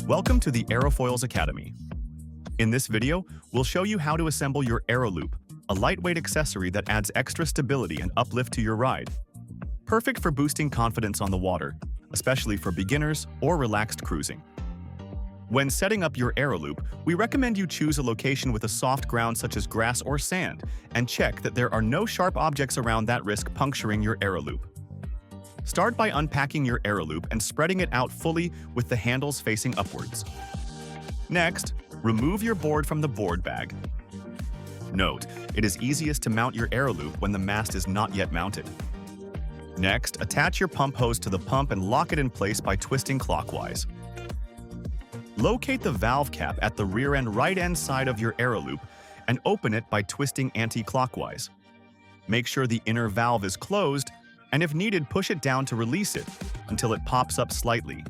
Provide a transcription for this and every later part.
Welcome to the Aerofoils Academy. In this video, we'll show you how to assemble your Aeroloop, a lightweight accessory that adds extra stability and uplift to your ride. Perfect for boosting confidence on the water, especially for beginners or relaxed cruising. When setting up your Aeroloop, we recommend you choose a location with a soft ground such as grass or sand, and check that there are no sharp objects around that risk puncturing your Aeroloop. Start by unpacking your Aeroloop and spreading it out fully with the handles facing upwards. Next, remove your board from the board bag. Note, it is easiest to mount your Aeroloop when the mast is not yet mounted. Next, attach your pump hose to the pump and lock it in place by twisting clockwise. Locate the valve cap at the rear and right end side of your Aeroloop and open it by twisting anti-clockwise. Make sure the inner valve is closed, and if needed, push it down to release it until it pops up slightly.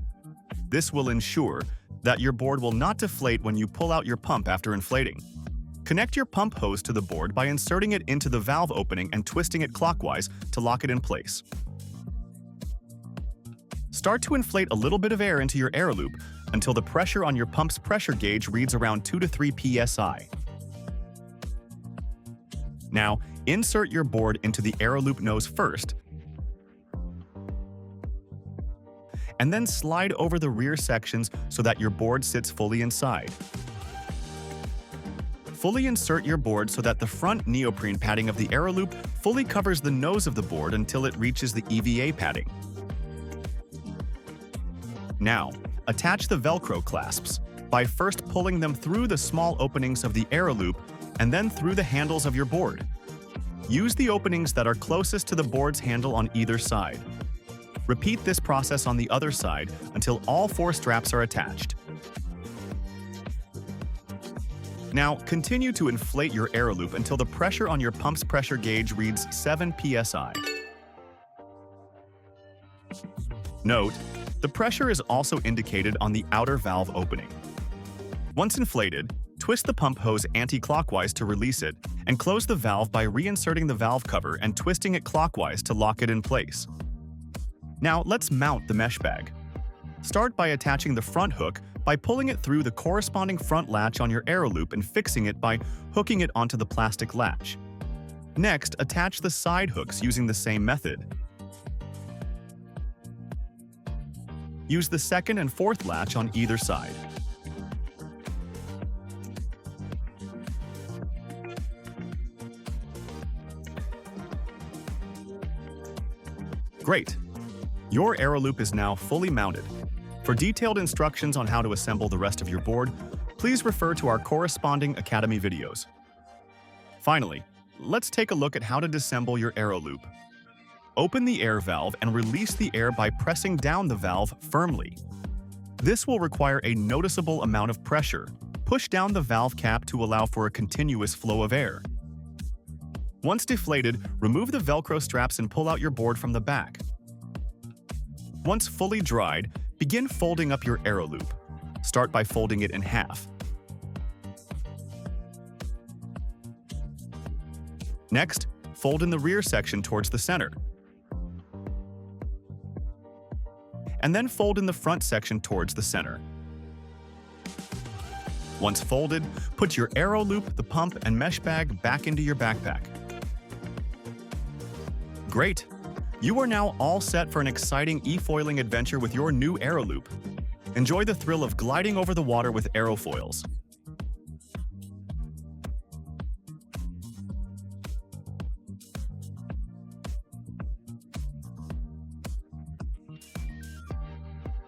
This will ensure that your board will not deflate when you pull out your pump after inflating. Connect your pump hose to the board by inserting it into the valve opening and twisting it clockwise to lock it in place. Start to inflate a little bit of air into your Aeroloop until the pressure on your pump's pressure gauge reads around 2 to 3 psi. Now, insert your board into the Aeroloop nose first, and then slide over the rear sections so that your board sits fully inside. Fully insert your board so that the front neoprene padding of the Aeroloop fully covers the nose of the board until it reaches the EVA padding. Now, attach the Velcro clasps by first pulling them through the small openings of the Aeroloop and then through the handles of your board. Use the openings that are closest to the board's handle on either side. Repeat this process on the other side until all 4 straps are attached. Now, continue to inflate your Aeroloop until the pressure on your pump's pressure gauge reads 7 psi. Note, the pressure is also indicated on the outer valve opening. Once inflated, twist the pump hose anti-clockwise to release it, and close the valve by reinserting the valve cover and twisting it clockwise to lock it in place. Now let's mount the mesh bag. Start by attaching the front hook by pulling it through the corresponding front latch on your Aeroloop and fixing it by hooking it onto the plastic latch. Next, attach the side hooks using the same method. Use the second and fourth latch on either side. Great! Your Aeroloop is now fully mounted. For detailed instructions on how to assemble the rest of your board, please refer to our corresponding Academy videos. Finally, let's take a look at how to disassemble your Aeroloop. Open the air valve and release the air by pressing down the valve firmly. This will require a noticeable amount of pressure. Push down the valve cap to allow for a continuous flow of air. Once deflated, remove the Velcro straps and pull out your board from the back. Once fully dried, begin folding up your Aeroloop. Start by folding it in half. Next, fold in the rear section towards the center. And then fold in the front section towards the center. Once folded, put your Aeroloop, the pump, and mesh bag back into your backpack. Great! You are now all set for an exciting e-foiling adventure with your new Aeroloop. Enjoy the thrill of gliding over the water with Aerofoils.